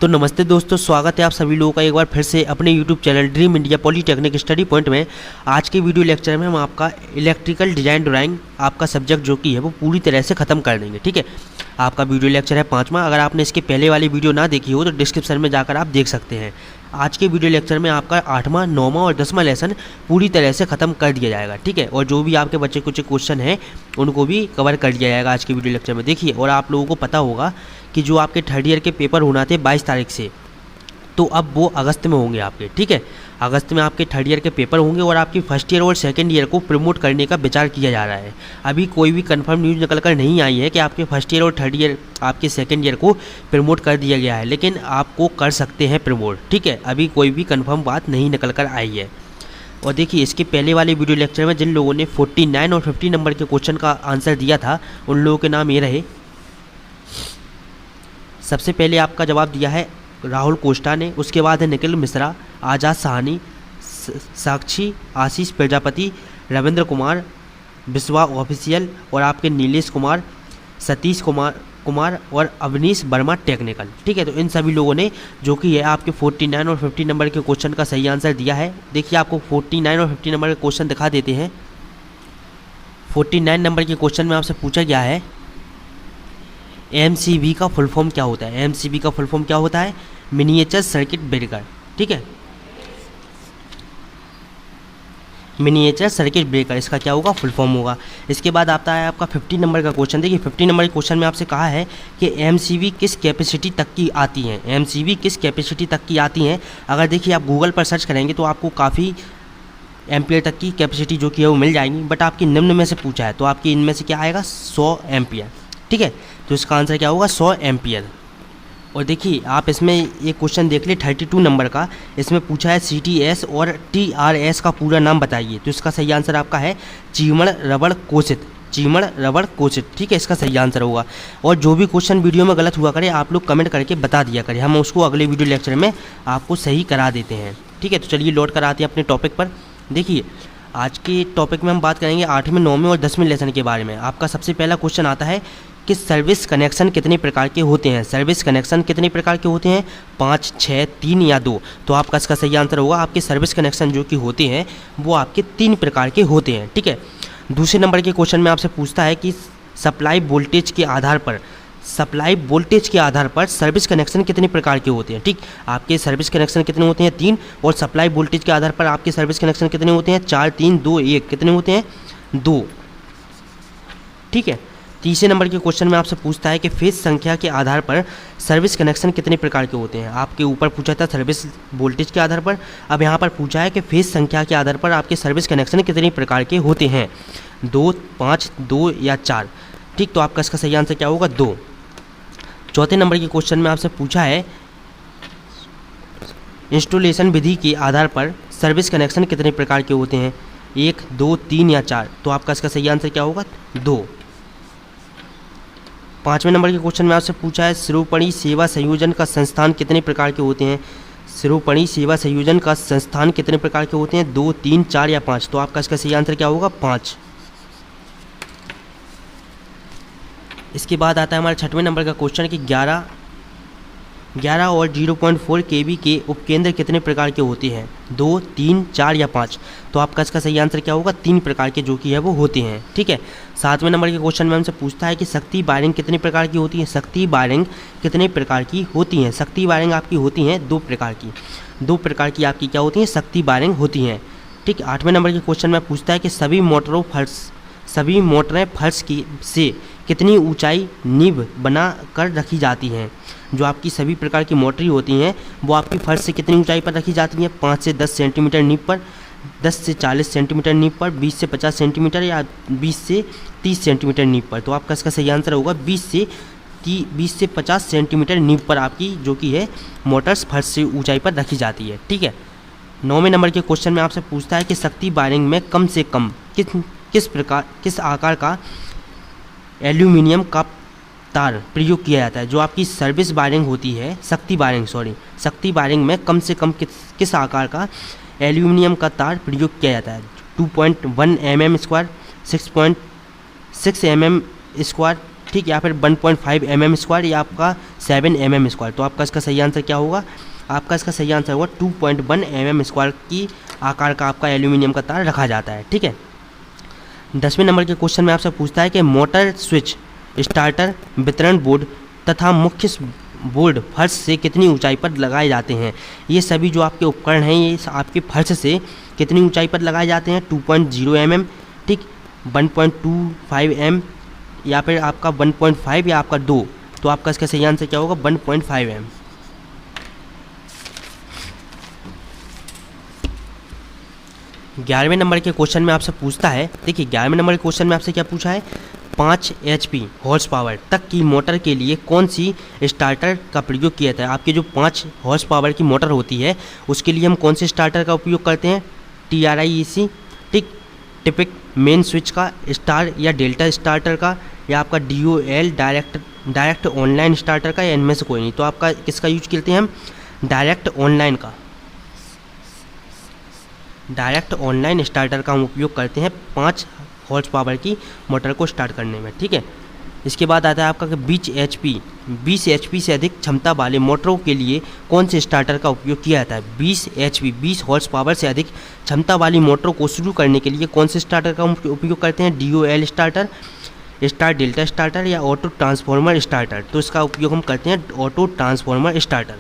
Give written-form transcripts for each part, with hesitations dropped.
तो नमस्ते दोस्तों, स्वागत है आप सभी लोगों का एक बार फिर से अपने YouTube channel dream India polytechnic study point में। आज के वीडियो लेक्चर में हम आपका इलेक्ट्रिकल डिज़ाइन ड्राइंग आपका सब्जेक्ट जो कि है वो पूरी तरह से ख़त्म कर देंगे। ठीक है, आपका वीडियो लेक्चर है 5वां। अगर आपने इसके पहले वाली वीडियो ना देखी हो तो डिस्क्रिप्शन में जाकर आप देख सकते हैं। आज के वीडियो लेक्चर में आपका 8वां, 9वां और 10वां लेसन पूरी तरह से ख़त्म कर दिया जाएगा। ठीक है, और जो भी आपके बच्चे कुछ क्वेश्चन हैं उनको भी कवर कर दिया जाएगा आज के वीडियो लेक्चर में। देखिए, और आप लोगों को पता होगा कि जो आपके थर्ड ईयर के पेपर होना थे 22 तारीख से, तो अब वो अगस्त में होंगे आपके। ठीक है, अगस्त में आपके थर्ड ईयर के पेपर होंगे और आपकी फर्स्ट ईयर और सेकंड ईयर को प्रमोट करने का विचार किया जा रहा है। अभी कोई भी कंफर्म न्यूज़ निकल कर नहीं आई है कि आपके फर्स्ट ईयर और थर्ड ईयर आपके सेकंड ईयर को प्रमोट कर दिया गया है, लेकिन आपको कर सकते हैं प्रमोट। ठीक है, अभी कोई भी कंफर्म बात नहीं निकल कर आई है। और देखिए, इसके पहले वाले वीडियो लेक्चर में जिन लोगों ने 49 और 50 नंबर के क्वेश्चन का आंसर दिया था उन लोगों के नाम ये रहे। सबसे पहले आपका जवाब दिया है राहुल कोस्टा ने, उसके बाद है निखिल मिश्रा, आज़ाद साहनी, साक्षी, आशीष प्रजापति, रविंद्र कुमार, विश्वा ऑफिशियल और आपके नीलेश कुमार, सतीश कुमार और अवनीश वर्मा टेक्निकल। ठीक है, तो इन सभी लोगों ने जो कि है आपके 49 और 50 नंबर के क्वेश्चन का सही आंसर दिया है। देखिए, आपको 49 और 50 नंबर के क्वेश्चन दिखा देते हैं। 49 नंबर के क्वेश्चन में आपसे पूछा गया है MCB का फुल फॉर्म क्या होता है। MCB का फुल फॉर्म क्या होता है? Miniature circuit breaker. ठीक है, मिनिएचर सर्किट ब्रेकर इसका क्या होगा? फुल फॉर्म होगा। इसके बाद आता है आपका 50 नंबर का क्वेश्चन। देखिए, 50 नंबर के क्वेश्चन में आपसे कहा है कि MCB किस कैपेसिटी तक की आती हैं। MCB किस कैपेसिटी तक की आती हैं? अगर देखिए आप गूगल पर सर्च करेंगे तो आपको काफ़ी एम्पियर तक की कैपेसिटी जो कि है वो मिल जाएगी, बट आपकी निम्न में से पूछा है तो आपकी इनमें से क्या आएगा? 100 एम्पियर। ठीक है, तो इसका आंसर क्या होगा? 100 एम्पियर। और देखिए, आप इसमें एक क्वेश्चन देख ले 32 नंबर का। इसमें पूछा है CTS और TRS का पूरा नाम बताइए। तो इसका सही आंसर आपका है चीमड़ रबड़ कोशित। चीमड़ रबड़ कोशित। ठीक है, इसका सही आंसर होगा। और जो भी क्वेश्चन वीडियो में गलत हुआ करे आप लोग कमेंट करके बता दिया करें, हम उसको अगले वीडियो लेक्चर में आपको सही करा देते हैं। ठीक है, तो चलिए लौट कर आते हैं अपने टॉपिक पर। देखिए, आज के टॉपिक में हम बात करेंगे 8वें, 9वें और 10वें लेसन के बारे में। आपका सबसे पहला क्वेश्चन आता है कि सर्विस कनेक्शन कितने प्रकार के होते हैं। सर्विस कनेक्शन कितने प्रकार के होते हैं? 5, 6, 3 या 2। तो आपका इसका सही आंसर होगा आपके सर्विस कनेक्शन जो कि होते हैं वो आपके 3 प्रकार के होते हैं। ठीक है, दूसरे नंबर के क्वेश्चन में आपसे पूछता है कि सप्लाई वोल्टेज के आधार पर सर्विस कनेक्शन कितने प्रकार के होते हैं। ठीक, आपके सर्विस कनेक्शन कितने होते हैं? 3। और सप्लाई वोल्टेज के आधार पर आपके सर्विस कनेक्शन कितने होते हैं? 4, 3, 2, 1। कितने होते हैं? 2। ठीक है, तीसरे नंबर के क्वेश्चन में आपसे पूछता है कि फेज संख्या के आधार पर सर्विस कनेक्शन कितने प्रकार के होते हैं। आपके ऊपर पूछा था सर्विस वोल्टेज के आधार पर, अब यहाँ पर पूछा है कि फेज संख्या के आधार पर आपके सर्विस कनेक्शन कितने प्रकार के होते हैं। 2, 5, 2 या 4। ठीक, तो आपका इसका सही आंसर क्या होगा? 2। चौथे नंबर के क्वेश्चन में आपसे पूछा है इंस्टॉलेशन विधि के आधार पर सर्विस कनेक्शन कितने प्रकार के होते हैं। 1, 2, 3 या 4। तो आपका इसका सही आंसर क्या होगा? 2। पाँचवें नंबर के क्वेश्चन में आपसे पूछा है सिरोपणी सेवा संयोजन का संस्थान कितने प्रकार के होते हैं। सिरोपणी सेवा संयोजन का संस्थान कितने प्रकार के होते हैं? 2, 3, 4 या 5। तो आपका इसका सही आंसर क्या होगा? 5। इसके बाद आता है हमारे 6वें नंबर का क्वेश्चन कि 11 और 0.4 kV के उपकेंद्र कितने प्रकार के होते हैं। 2, 3, 4 या 5। तो आपका इसका सही आंसर क्या होगा? 3 प्रकार के जो कि है वो होते हैं। ठीक है, 7वें नंबर के क्वेश्चन में हमसे पूछता है कि शक्ति वायरिंग कितने प्रकार की होती है। शक्ति वायरिंग कितने प्रकार की होती हैं। शक्ति वायरिंग आपकी होती हैं 2 प्रकार की। 2 प्रकार की आपकी क्या होती हैं? शक्ति वायरिंग होती हैं। ठीक, 8वें नंबर के क्वेश्चन में पूछता है कि सभी मोटरें फर्श की से कितनी ऊंचाई नींव बना कर रखी जाती हैं। जो आपकी सभी प्रकार की मोटरी होती हैं वो आपकी फर्श से कितनी ऊंचाई पर रखी जाती हैं। 5 से 10 सेंटीमीटर नींव पर, 10 से 40 सेंटीमीटर नींव पर, 20 से 50 सेंटीमीटर या 20 से 30 सेंटीमीटर नींव पर। तो आपका इसका सही आंसर होगा 20 से 50 सेंटीमीटर नींव पर आपकी जो कि है मोटर्स फर्श से ऊंचाई पर रखी जाती है। ठीक है, 9वें नंबर के क्वेश्चन में आपसे पूछता है कि शक्ति वायरिंग में कम से कम किस आकार का एल्यूमिनियम का तार प्रयोग किया जाता है। जो आपकी सर्विस वायरिंग होती है, शक्ति वायरिंग में कम से कम किस आकार का एल्यूमिनियम का तार प्रयोग किया जाता है। 2.1 mm स्क्वायर, 6.6 mm स्क्वायर, ठीक, या फिर 1.5 mm² या आपका 7 mm²। तो आपका इसका सही आंसर क्या होगा? आपका इसका सही आंसर होगा 2.1 mm² की आकार का आपका एल्यूमिनियम का तार रखा जाता है। ठीक है, 10वें नंबर के क्वेश्चन में आपसे पूछता है कि मोटर, स्विच, स्टार्टर, वितरण बोर्ड तथा मुख्य बोर्ड फर्श से कितनी ऊंचाई पर लगाए जाते हैं। ये सभी जो आपके उपकरण हैं ये आपके फर्श से कितनी ऊंचाई पर लगाए जाते हैं? 2.0 mm, ठीक, 1.25 m या फिर आपका 1.5 या आपका 2। तो आपका इसका सही आंसर क्या होगा? 1.5 m। 11वें नंबर के क्वेश्चन में आपसे पूछता है, देखिए 11वें नंबर के क्वेश्चन में आपसे क्या पूछा है? 5 HP हॉर्स पावर तक की मोटर के लिए कौन सी स्टार्टर का प्रयोग किया था। आपकी जो 5 हॉर्स पावर की मोटर होती है उसके लिए हम कौन से स्टार्टर का उपयोग करते हैं? TRIEC, ठीक, टिपिक मेन स्विच का, स्टार या डेल्टा स्टार्टर का, या आपका DOL डायरेक्ट ऑनलाइन स्टार्टर का, या इनमें से कोई नहीं। तो आपका किसका यूज करते हैं हम? डायरेक्ट ऑनलाइन का, डायरेक्ट ऑनलाइन स्टार्टर का हम उपयोग करते हैं 5 हॉर्स पावर की मोटर को स्टार्ट करने में। ठीक है, इसके बाद आता है आपका कि 20 HP से अधिक क्षमता वाले मोटरों के लिए कौन से स्टार्टर का उपयोग किया जाता है। 20 हॉर्स पावर से अधिक क्षमता वाली मोटरों को शुरू करने के लिए कौन से स्टार्टर का हम उपयोग करते हैं? DOL starter, star delta starter, या ऑटो ट्रांसफॉर्मर स्टार्टर। तो इसका उपयोग हम करते हैं ऑटो ट्रांसफॉर्मर स्टार्टर।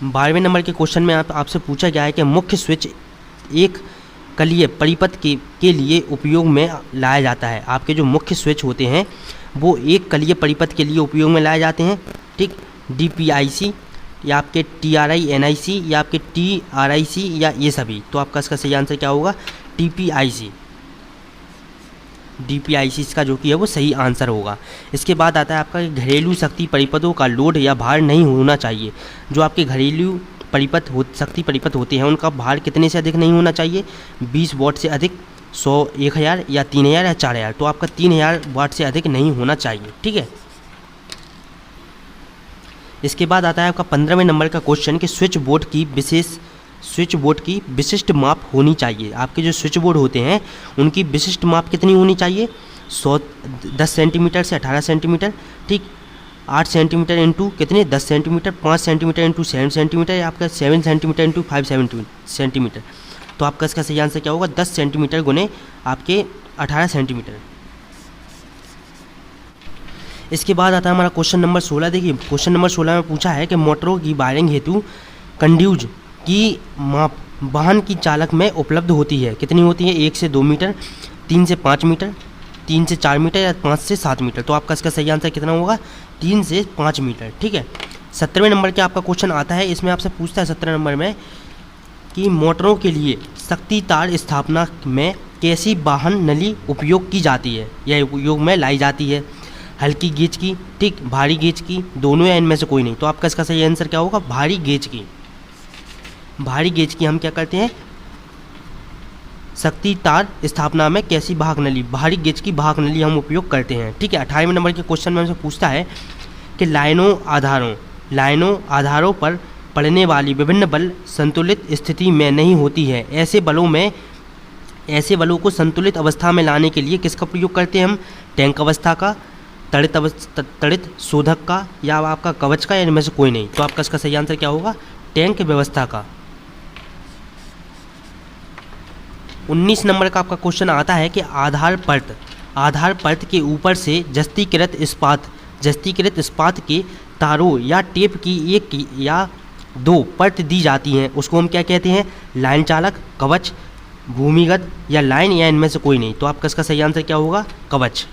12वें नंबर के क्वेश्चन में आपसे पूछा गया है कि मुख्य स्विच एक कलीय परिपथ के लिए उपयोग में लाया जाता है। आपके जो मुख्य स्विच होते हैं वो एक कलीय परिपथ के लिए उपयोग में लाए जाते हैं। ठीक, DPIC या आपके TRINIC या आपके TRIC या ये सभी। तो आपका इसका सही आंसर क्या होगा? DPIC इसका जो कि है वो सही आंसर होगा। इसके बाद आता है आपका घरेलू शक्ति परिपथों का लोड या भार नहीं होना चाहिए। जो आपके घरेलू शक्ति परिपथ होते हैं उनका भार कितने से अधिक नहीं होना चाहिए? 20 वाट से अधिक, 100, 1000 या 3000 या 4000। तो आपका 3000 वाट से अधिक नहीं होना चाहिए। ठीक है, इसके बाद आता है आपका 15वें नंबर का क्वेश्चन कि स्विच बोर्ड की विशिष्ट माप होनी चाहिए। आपके जो स्विच बोर्ड होते हैं उनकी विशिष्ट माप कितनी होनी चाहिए? 10 सेंटीमीटर से 18 सेंटीमीटर, ठीक, 8 सेंटीमीटर इंटू कितने? 10 सेंटीमीटर, 5 सेंटीमीटर इंटू 7 सेंटीमीटर, या आपका 7 सेंटीमीटर इंटू 5 सेंटीमीटर। तो आपका इसका सही आंसर क्या होगा? 10 सेंटीमीटर गुने आपके 18 सेंटीमीटर। इसके बाद आता है हमारा क्वेश्चन नंबर 16। देखिए क्वेश्चन नंबर 16 में पूछा है कि मोटरों की वायरिंग हेतु कंड्यूज की माप वाहन की चालक में उपलब्ध होती है। कितनी होती है? 1 से 2 मीटर, 3 से 5 मीटर, 3 से 4 मीटर, या 5 से 7 मीटर। तो आपका इसका सही आंसर कितना होगा? 3 से 5 मीटर। ठीक है, 17वें नंबर के आपका क्वेश्चन आता है। इसमें आपसे पूछता है 17 नंबर में कि मोटरों के लिए शक्ति तार स्थापना में कैसी वाहन नली उपयोग की जाती है या उपयोग में लाई जाती है? हल्की गेज की, ठीक, भारी गेज की, दोनों, या इनमें से कोई नहीं। तो आपका इसका सही आंसर क्या होगा? भारी गेज की। भारी गेज की हम क्या करते हैं? शक्ति तार स्थापना में कैसी भाग नली, भारी गेज की भाग नली हम उपयोग करते हैं। ठीक है, 18वें नंबर के क्वेश्चन में हमसे पूछता है कि लाइनों आधारों पर पड़ने वाली विभिन्न बल संतुलित स्थिति में नहीं होती है। ऐसे बलों को संतुलित अवस्था में लाने के लिए किसका प्रयोग करते हैं हम? टैंक अवस्था का, तड़ित शोधक का, या आपका कवच का, या इनमें से कोई नहीं। तो आपका इसका सही आंसर क्या होगा? टैंक व्यवस्था का। 19 नंबर का आपका क्वेश्चन आता है कि आधार परत के ऊपर से जस्तीकृत इस्पात के तारों या टेप की 1 या 2 परत दी जाती हैं, उसको हम क्या कहते हैं? लाइन चालक, कवच, भूमिगत, या लाइन, या इनमें से कोई नहीं। तो आपका इसका सही आंसर क्या होगा? कवच।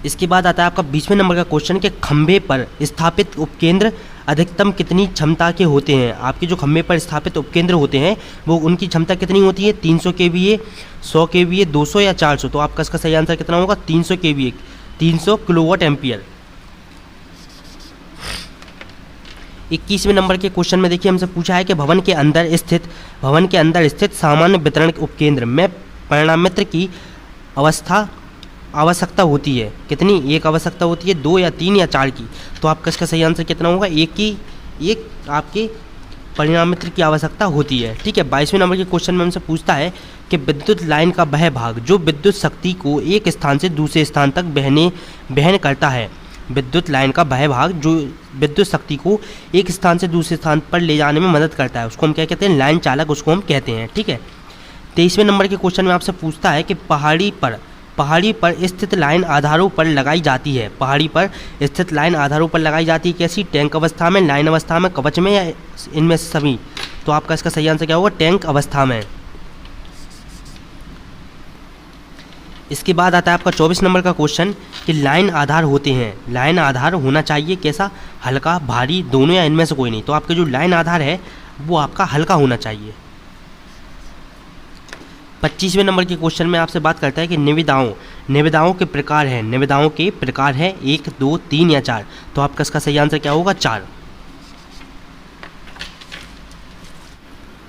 इसके बाद आता है आपका 20वें नंबर का क्वेश्चन कि खंभे पर स्थापित उपकेंद्र अधिकतम कितनी क्षमता के होते हैं। आपके जो खंभे पर स्थापित उपकेंद्र होते हैं वो उनकी क्षमता कितनी होती है? 300 kVA, 100 kVA, 200 या 400। तो आपका इसका सही आंसर कितना होगा? 300 kVA, 300 किलोवाट एम्पियर। 21वें नंबर के क्वेश्चन में देखिए हमसे पूछा है कि भवन के अंदर स्थित सामान्य वितरण उपकेंद्र में परिणामित्र की आवश्यकता होती है। कितनी? 1 आवश्यकता होती है, 2 या 3 या 4 की। तो आपका इसका सही आंसर कितना होगा? एक आपके परिणामित्र की आवश्यकता होती है। ठीक है, 22वें नंबर के क्वेश्चन में हमसे पूछता है कि विद्युत लाइन का वह भाग जो विद्युत शक्ति को एक स्थान से दूसरे स्थान तक वहन करता है। विद्युत लाइन का वह भाग जो विद्युत शक्ति को एक स्थान से दूसरे स्थान पर ले जाने में मदद करता है, उसको हम क्या कहते हैं? लाइन चालक उसको हम कहते हैं। ठीक है, 23वें नंबर के क्वेश्चन में आपसे पूछता है कि पहाड़ी पर स्थित लाइन आधारों पर लगाई जाती है। पहाड़ी पर स्थित लाइन आधारों पर लगाई जाती है कैसी? टैंक अवस्था में, लाइन अवस्था में, कवच में, या इनमें से सभी? तो आपका इसका सही आंसर क्या होगा? टैंक अवस्था में। इसके बाद आता है आपका 24 नंबर का क्वेश्चन कि लाइन आधार होते हैं। लाइन आधार होना चाहिए कैसा? हल्का, भारी, दोनों, या इनमें से कोई नहीं? तो आपका जो लाइन आधार है वो आपका हल्का होना चाहिए। 25वें नंबर के क्वेश्चन में आपसे बात करता है कि निविदाओं के प्रकार हैं। निविदाओं के प्रकार हैं 1, 2, 3 या 4? तो आपका इसका सही आंसर क्या होगा? 4।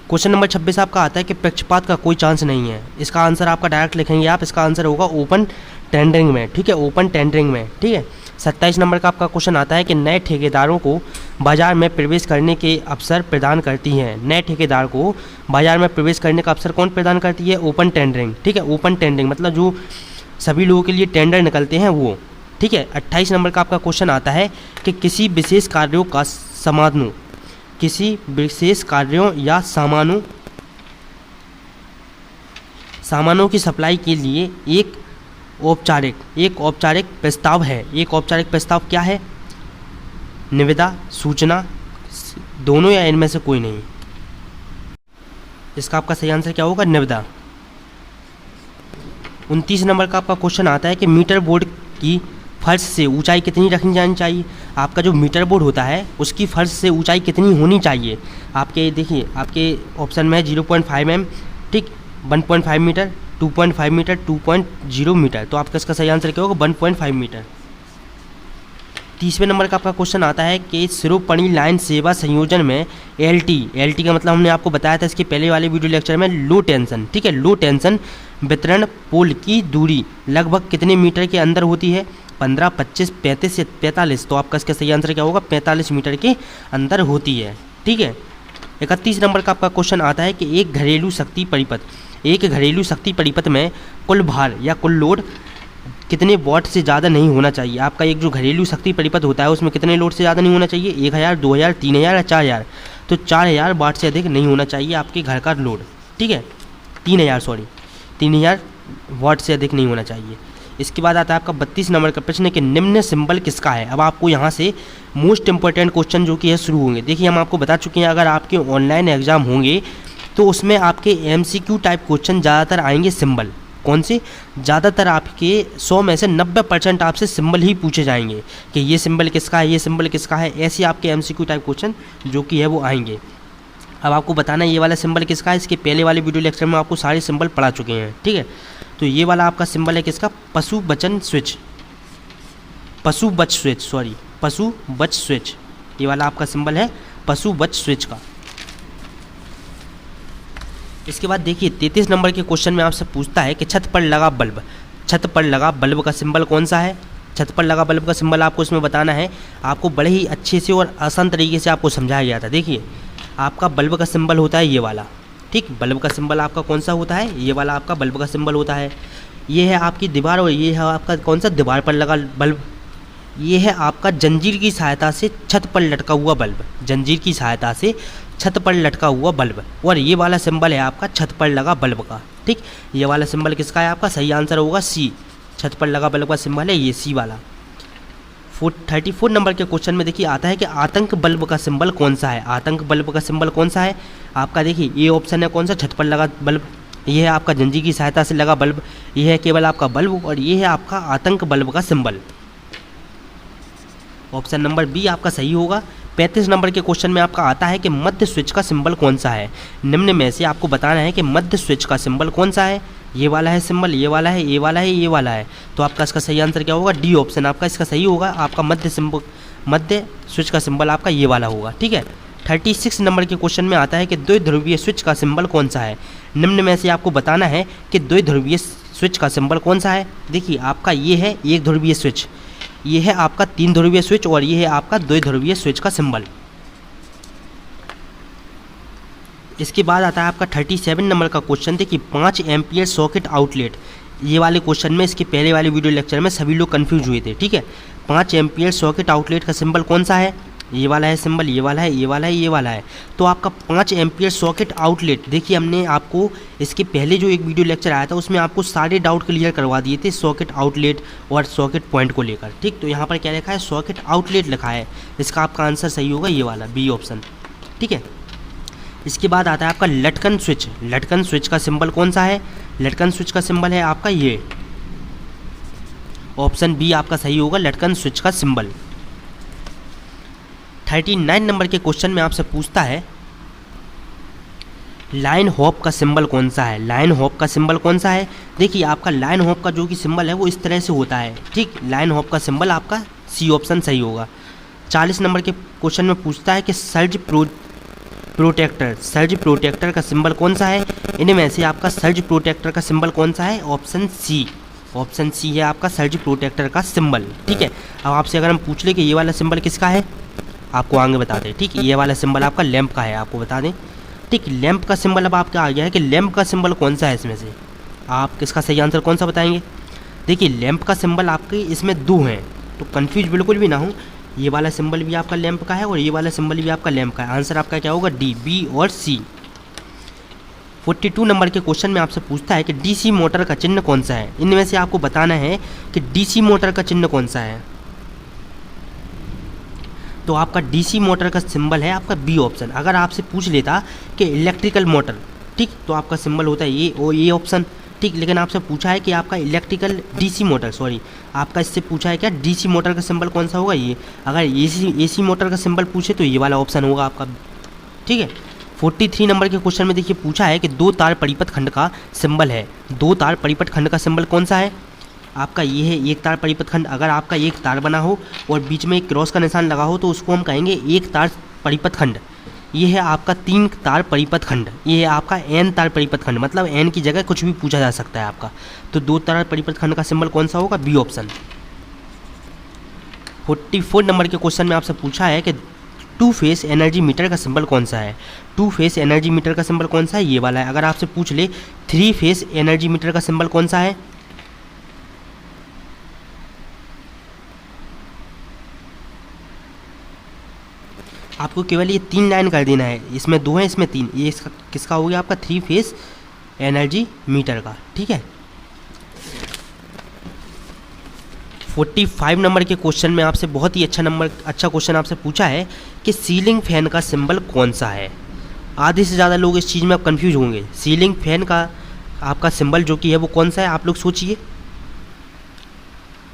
क्वेश्चन नंबर 26 आपका आता है कि पक्षपात का कोई चांस नहीं है। इसका आंसर आपका डायरेक्ट लिखेंगे आप, इसका आंसर होगा ओपन टेंडरिंग में। ठीक है, ओपन टेंडरिंग में। ठीक है, 27 नंबर का आपका क्वेश्चन आता है कि नए ठेकेदारों को बाजार में प्रवेश करने के अवसर प्रदान करती हैं। नए ठेकेदार को बाजार में प्रवेश करने का अवसर कौन प्रदान करती है? Open tendering. ठीक है, ओपन टेंडरिंग मतलब जो सभी लोगों के लिए टेंडर निकलते हैं वो। ठीक है, 28 नंबर का आपका क्वेश्चन आता है कि किसी विशेष कार्यों या सामानों की सप्लाई के लिए एक औपचारिक प्रस्ताव है। एक औपचारिक प्रस्ताव क्या है? निविदा, सूचना, दोनों, या इनमें से कोई नहीं? इसका आपका सही आंसर क्या होगा? निविदा। 29 नंबर का आपका क्वेश्चन आता है कि मीटर बोर्ड की फर्श से ऊंचाई कितनी रखनी जानी चाहिए? आपका जो मीटर बोर्ड होता है उसकी फर्श से ऊंचाई कितनी होनी चाहिए? आपके देखिए, आपके ऑप्शन में है 0.5 mm, ठीक, 1.5 मीटर, 2.5 मीटर, 2.0 मीटर। तो आपका इसका सही आंसर क्या होगा? 1.5 मीटर। 30वें नंबर का आपका क्वेश्चन आता है कि सिरोपणी लाइन सेवा संयोजन में एलटी का मतलब हमने आपको बताया था इसके पहले वाले वीडियो लेक्चर में, लो टेंशन। ठीक है, लो टेंशन वितरण पोल की दूरी लगभग कितने मीटर के अंदर होती है? 15, 25, 35 या 45? तो आपका इसका सही आंसर क्या होगा? 45 मीटर के अंदर होती है। ठीक है, 31 नंबर का आपका क्वेश्चन आता है कि एक घरेलू शक्ति परिपथ में कुल भार या कुल लोड कितने वॉट से ज़्यादा नहीं होना चाहिए? आपका एक जो घरेलू शक्ति परिपथ होता है उसमें कितने लोड से ज़्यादा नहीं होना चाहिए? 1000, 2000, 3000 या 4000? तो 4000 वाट से अधिक नहीं होना चाहिए आपके घर का लोड। ठीक है, 3000 वाट से अधिक नहीं होना चाहिए। इसके बाद आता है आपका 32 नंबर का प्रश्न कि निम्न सिंबल किसका है? अब आपको यहाँ से मोस्ट इंपॉर्टेंट क्वेश्चन जो कि है शुरू होंगे। देखिए, हम आपको बता चुके हैं अगर आपके ऑनलाइन एग्जाम होंगे तो उसमें आपके MCQ टाइप क्वेश्चन ज़्यादातर आएंगे सिंबल। कौन से? ज़्यादातर आपके 100 में से 90% आपसे सिंबल ही पूछे जाएंगे कि ये सिंबल किसका है, ये सिंबल किसका है। ऐसे आपके MCQ टाइप क्वेश्चन जो कि है वो आएंगे। अब आपको बताना ये वाला सिंबल किसका है। इसके पहले वाले वीडियो लेक्चर में आपको सारे सिंबल पढ़ा चुके हैं। ठीक है, तो ये वाला आपका सिंबल है किसका? पशु बच स्विच। ये वाला आपका सिंबल है पशु बच स्विच का। इसके बाद देखिए 33 नंबर के क्वेश्चन में आपसे पूछता है कि छत पर लगा बल्ब का सिंबल कौन सा है? छत पर लगा बल्ब का सिंबल आपको इसमें बताना है। आपको बड़े ही अच्छे से और आसान तरीके से आपको समझाया गया था। देखिए, आपका बल्ब का सिंबल होता है ये वाला। ठीक, बल्ब का सिंबल आपका कौन सा होता है? ये वाला आपका बल्ब का सिंबल होता है। ये है आपकी दीवार और ये है आपका कौन सा? दीवार पर लगा बल्ब। ये है आपका जंजीर की सहायता से छत पर लटका हुआ बल्ब। जंजीर की सहायता से छत पर लटका हुआ बल्ब। और ये वाला सिंबल है आपका छत पर लगा बल्ब का। ठीक, ये वाला सिंबल किसका है? आपका सही आंसर होगा सी। छत पर लगा बल्ब का सिंबल है ये सी वाला। 34 नंबर के क्वेश्चन में देखिए आता है कि आतंक बल्ब का सिंबल कौन सा है? आतंक बल्ब का सिंबल कौन सा है? आपका देखिए ये ऑप्शन है कौन सा? छत पर लगा बल्ब। ये है आपका जंजीर की सहायता से लगा बल्ब। ये है केवल आपका बल्ब और ये है आपका आतंक बल्ब का सिंबल। ऑप्शन नंबर बी आपका सही होगा। 35 नंबर के क्वेश्चन में आपका आता है कि मध्य स्विच का सिंबल कौन सा है? निम्न में से आपको बताना है कि मध्य स्विच का सिंबल कौन सा है? ये वाला है सिंबल, ये वाला है, ये वाला है, ये वाला है। तो आपका इसका सही आंसर क्या होगा? डी ऑप्शन आपका इसका सही होगा। आपका मध्य स्विच का सिंबल आपका ये वाला होगा। ठीक है, 36 नंबर के क्वेश्चन में आता है कि द्विध्रुवीय स्विच का सिंबल कौन सा है? निम्न में से आपको बताना है कि द्विध्रुवीय स्विच का सिंबल कौन सा है। देखिए आपका ये है एक ध्रुवीय स्विच, ये है आपका 3 ध्रुवीय स्विच और ये है आपका 2 ध्रुवीय स्विच का सिंबल। इसके बाद आता है आपका 37 नंबर का क्वेश्चन। देखिए 5 एम्पियर सॉकेट आउटलेट, ये वाले क्वेश्चन में इसके पहले वाले वीडियो लेक्चर में सभी लोग कंफ्यूज हुए थे, ठीक है। 5 एम्पियर सॉकेट आउटलेट का सिंबल कौन सा है, ये वाला है सिंबल, ये वाला है, ये वाला है, ये वाला है। तो आपका 5 एम्पियर सॉकेट आउटलेट, देखिए हमने आपको इसके पहले जो एक वीडियो लेक्चर आया था उसमें आपको सारे डाउट क्लियर करवा दिए थे सॉकेट आउटलेट और सॉकेट पॉइंट को लेकर, ठीक। तो यहाँ पर क्या लिखा है, सॉकेट आउटलेट लिखा है, इसका आपका आंसर सही होगा ये वाला बी ऑप्शन, ठीक है। इसके बाद आता है आपका लटकन स्विच। लटकन स्विच का सिंबल कौन सा है, लटकन स्विच का सिंबल है आपका ये, ऑप्शन बी आपका सही होगा, लटकन स्विच का सिंबल। 39 नंबर के क्वेश्चन में आपसे पूछता है लाइन हॉप का सिंबल कौन सा है। लाइन हॉप का सिंबल कौन सा है, देखिए आपका लाइन हॉप का जो कि सिंबल है वो इस तरह से होता है, ठीक। लाइन हॉप का सिंबल आपका सी ऑप्शन सही होगा। 40 नंबर के क्वेश्चन में पूछता है कि सर्ज प्रोटेक्टर का सिंबल कौन सा है। इनमें से आपका सर्ज प्रोटेक्टर का सिंबल कौन सा है, ऑप्शन सी, ऑप्शन सी है आपका सर्ज प्रोटेक्टर का सिंबल, ठीक है। अब आपसे अगर हम पूछ ले कि ये वाला सिंबल किसका है, आपको आगे बता दें, ठीक। ये वाला सिंबल आपका लैंप का है, आपको बता दें, ठीक। लैंप का सिंबल अब आपका आ गया है कि लैंप का सिंबल कौन सा है, इसमें से आप किसका सही आंसर कौन सा बताएंगे। देखिए लैंप का सिंबल आपके इसमें 2 हैं, तो कंफ्यूज बिल्कुल भी ना हो, ये वाला सिंबल भी आपका लैंप का है और ये वाला सिंबल भी आपका लैंप का है। आंसर आपका क्या होगा, डी, बी और सी। 42 नंबर के क्वेश्चन में आपसे पूछता है कि डीसी मोटर का चिन्ह कौन सा है। इनमें से आपको बताना है कि डीसी मोटर का चिन्ह कौन सा है। तो आपका डीसी मोटर का सिंबल है आपका बी ऑप्शन। अगर आपसे पूछ लेता कि इलेक्ट्रिकल मोटर, ठीक, तो आपका सिंबल होता है ये ऑप्शन, ठीक। लेकिन आपसे पूछा है कि आपका इलेक्ट्रिकल डीसी मोटर, सॉरी आपका इससे पूछा है क्या डीसी मोटर का सिंबल कौन सा होगा, ये। अगर एसी मोटर का सिंबल पूछे तो ये वाला ऑप्शन होगा आपका, ठीक है। 43 नंबर के क्वेश्चन में देखिए पूछा है कि 2 तार परिपथ खंड का सिंबल है। 2 तार परिपथ खंड का सिंबल कौन सा है, आपका ये है एक तार परिपथ खंड। अगर आपका एक तार बना हो और बीच में एक क्रॉस का निशान लगा हो तो उसको हम कहेंगे एक तार परिपथ खंड। ये है आपका 3 तार परिपथ खंड, ये है आपका n तार परिपथ खंड, मतलब n की जगह कुछ भी पूछा जा सकता है आपका। तो 2 तार परिपथ खंड का सिंबल कौन सा होगा, बी ऑप्शन। 44 नंबर के क्वेश्चन में आपसे पूछा है कि 2 फेस एनर्जी मीटर का सिंबल कौन सा है। 2 फेस एनर्जी मीटर का सिंबल कौन सा है, ये वाला है। अगर आपसे पूछ ले 3 फेस एनर्जी मीटर का सिंबल कौन सा है, आपको केवल ये 3 लाइन कर देना है, इसमें 2 है इसमें 3, ये इसका किसका हो गया आपका 3 फेस एनर्जी मीटर का, ठीक है। 45 नंबर के क्वेश्चन में आपसे बहुत ही अच्छा क्वेश्चन आपसे पूछा है कि सीलिंग फैन का सिंबल कौन सा है। आधे से ज़्यादा लोग इस चीज़ में अब कन्फ्यूज होंगे। सीलिंग फैन का आपका सिंबल जो कि है वो कौन सा है, आप लोग सोचिए।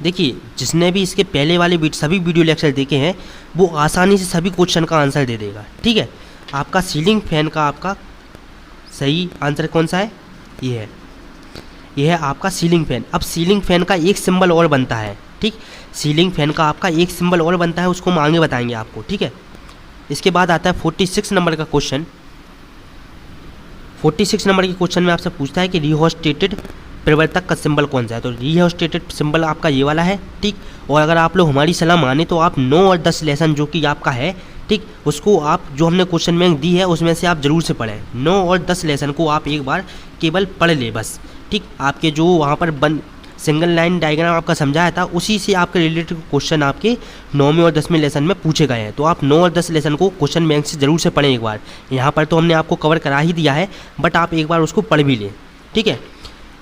देखिए जिसने भी इसके पहले वाले सभी वीडियो लेक्चर देखे हैं वो आसानी से सभी क्वेश्चन का आंसर दे देगा, ठीक है। आपका सीलिंग फैन का आपका सही आंसर कौन सा है, ये है आपका सीलिंग फैन। अब सीलिंग फैन का एक सिंबल और बनता है, ठीक। सीलिंग फैन का आपका एक सिंबल और बनता है, उसको हम आगे बताएंगे आपको, ठीक है। इसके बाद आता है 46 नंबर का क्वेश्चन। 46 नंबर के क्वेश्चन में आपसे पूछता है कि रिहोस्टेटेड परिवर्तक का सिंबल कौन सा है। तो रिहोस्टेटेड सिंबल आपका ये वाला है, ठीक। और अगर आप लोग हमारी सलाह माने तो आप 9 और 10 लेसन जो कि आपका है, ठीक, उसको आप जो हमने क्वेश्चन बैंक दी है उसमें से आप ज़रूर से पढ़ें। 9 और 10 लेसन को आप एक बार केवल पढ़ ले बस, ठीक। आपके जो वहाँ पर सिंगल लाइन डायग्राम आपका समझाया था उसी से आपके रिलेटेड क्वेश्चन आपके 9वें और 10वें लेसन में पूछे गए हैं। तो आप 9 और 10 लेसन को क्वेश्चन बैंक से ज़रूर से पढ़ें एक बार। यहाँ पर तो हमने आपको कवर करा ही दिया है, बट आप एक बार उसको पढ़ भी लें, ठीक है।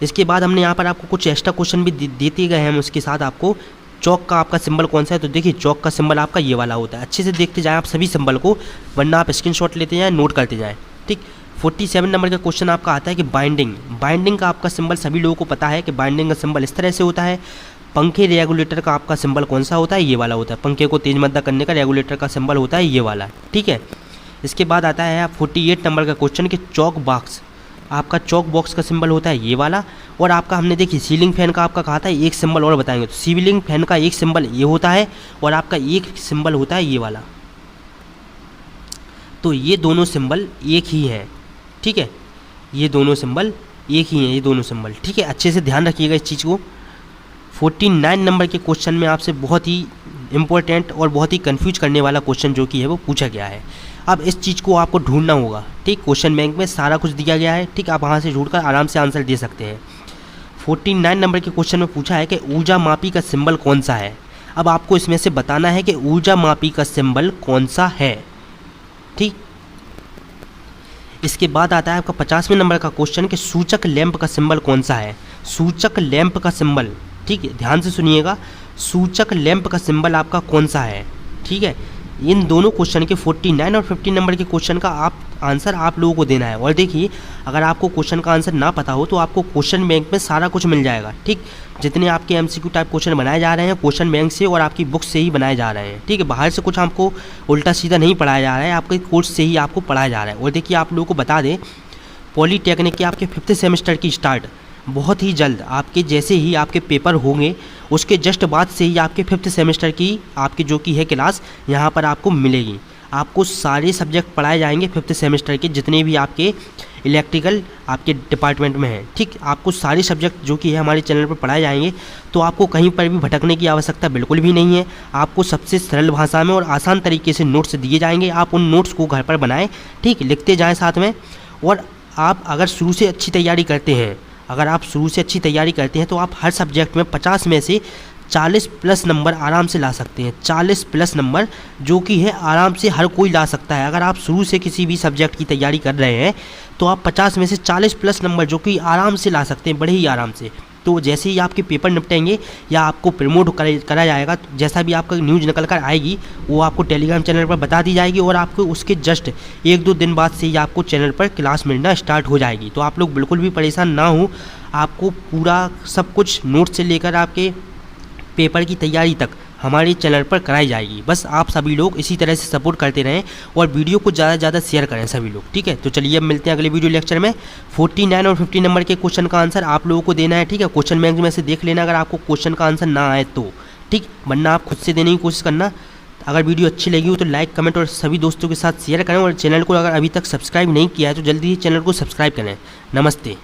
इसके बाद हमने यहाँ पर आपको कुछ एक्स्ट्रा क्वेश्चन भी देते गए हैं। उसके साथ आपको चौक का आपका सिंबल कौन सा है, तो देखिए चौक का सिंबल आपका ये वाला होता है। अच्छे से देखते जाएं आप सभी सिंबल को, वरना आप स्क्रीनशॉट लेते जाएं, नोट करते जाएं, ठीक। 47 नंबर का क्वेश्चन आपका आता है कि बाइंडिंग का आपका सिंबल सभी लोगों को पता है कि बाइंडिंग का सिंबल इस तरह से होता है। पंखे रेगुलेटर का आपका सिंबल कौन सा होता है, ये वाला होता है। पंखे को तेज मंदा करने का रेगुलेटर का सिंबल होता है ये वाला, ठीक है। इसके बाद आता है 48 नंबर का क्वेश्चन कि चौक बॉक्स का सिंबल होता है ये वाला। और आपका हमने देखिए सीलिंग फैन का आपका कहा था एक सिंबल और बताएंगे, तो सीलिंग फैन का एक सिंबल ये होता है और आपका एक सिंबल होता है ये वाला। तो ये दोनों सिंबल एक ही हैं, ठीक है। ये दोनों सिंबल एक ही हैं, ये दोनों सिंबल, ठीक है। अच्छे से ध्यान रखिएगा इस चीज़ को। 49 नंबर के क्वेश्चन में आपसे बहुत ही इम्पोर्टेंट और बहुत ही कंफ्यूज करने वाला क्वेश्चन जो कि है वो पूछा गया है। अब इस चीज़ को आपको ढूंढना होगा, ठीक। क्वेश्चन बैंक में सारा कुछ दिया गया है, ठीक। आप वहाँ से ढूंढकर आराम से आंसर दे सकते हैं। 49 नंबर के क्वेश्चन में पूछा है कि ऊर्जा मापी का सिंबल कौन सा है। अब आपको इसमें से बताना है कि ऊर्जा मापी का सिंबल कौन सा है, ठीक। इसके बाद आता है आपका 50वें नंबर का क्वेश्चन कि सूचक लैंप का सिंबल कौन सा है। सूचक लैंप का सिंबल, ठीक है, ध्यान से सुनिएगा, सूचक लैंप का सिंबल आपका कौन सा है, ठीक है। इन दोनों क्वेश्चन के 49 और 50 नंबर के क्वेश्चन का आंसर आप लोगों को देना है। और देखिए, अगर आपको क्वेश्चन का आंसर ना पता हो तो आपको क्वेश्चन बैंक में सारा कुछ मिल जाएगा, ठीक। जितने आपके MCQ टाइप क्वेश्चन बनाए जा रहे हैं क्वेश्चन बैंक से और आपकी बुक से ही बनाए जा रहे हैं, ठीक है। बाहर से कुछ आपको उल्टा सीधा नहीं पढ़ाया जा रहा है, आपके कोर्स से ही आपको पढ़ाया जा रहा है। और देखिए, आप लोगों को बता दें, पॉलीटेक्निक के आपके 5th सेमेस्टर की स्टार्ट बहुत ही जल्द, आपके जैसे ही आपके पेपर होंगे उसके जस्ट बाद से ही आपके 5th सेमेस्टर की आपकी जो कि है क्लास यहाँ पर आपको मिलेगी। आपको सारे सब्जेक्ट पढ़ाए जाएंगे 5th सेमेस्टर के, जितने भी आपके इलेक्ट्रिकल आपके डिपार्टमेंट में हैं, ठीक। आपको सारे सब्जेक्ट जो कि है हमारे चैनल पर पढ़ाए जाएंगे, तो आपको कहीं पर भी भटकने की आवश्यकता बिल्कुल भी नहीं है। आपको सबसे सरल भाषा में और आसान तरीके से नोट्स दिए जाएंगे, आप उन नोट्स को घर पर बनाएं, ठीक, लिखते जाएँ साथ में। और आप अगर शुरू से अच्छी तैयारी करते हैं, तो आप हर सब्जेक्ट में 50 में से 40+ नंबर आराम से ला सकते हैं। 40+ नंबर जो कि है आराम से हर कोई ला सकता है। अगर आप शुरू से किसी भी सब्जेक्ट की तैयारी कर रहे हैं तो आप 50 में से 40+ नंबर जो कि आराम से ला सकते हैं, बड़े ही आराम से। तो जैसे ही आपके पेपर निपटेंगे या आपको प्रमोट करा जाएगा, जैसा भी आपका न्यूज़ निकल कर आएगी वो आपको टेलीग्राम चैनल पर बता दी जाएगी और आपको उसके जस्ट 1-2 दिन बाद से ही आपको चैनल पर क्लास मिलना स्टार्ट हो जाएगी। तो आप लोग बिल्कुल भी परेशान ना हो, आपको पूरा सब कुछ नोट से लेकर आपके पेपर की तैयारी तक हमारे चैनल पर कराई जाएगी। बस आप सभी लोग इसी तरह से सपोर्ट करते रहें और वीडियो को ज़्यादा से ज़्यादा शेयर करें सभी लोग, ठीक है। तो चलिए अब मिलते हैं अगले वीडियो लेक्चर में। 49 और 50 नंबर के क्वेश्चन का आंसर आप लोगों को देना है, ठीक है। क्वेश्चन बैंक में से देख लेना अगर आपको क्वेश्चन का आंसर ना आए तो, ठीक, वरना आप खुद से देने की कोशिश करना। अगर वीडियो अच्छी लगी हो तो लाइक, कमेंट और सभी दोस्तों के साथ शेयर करें और चैनल को अगर अभी तक सब्सक्राइब नहीं किया है तो जल्दी ही चैनल को सब्सक्राइब करें। नमस्ते।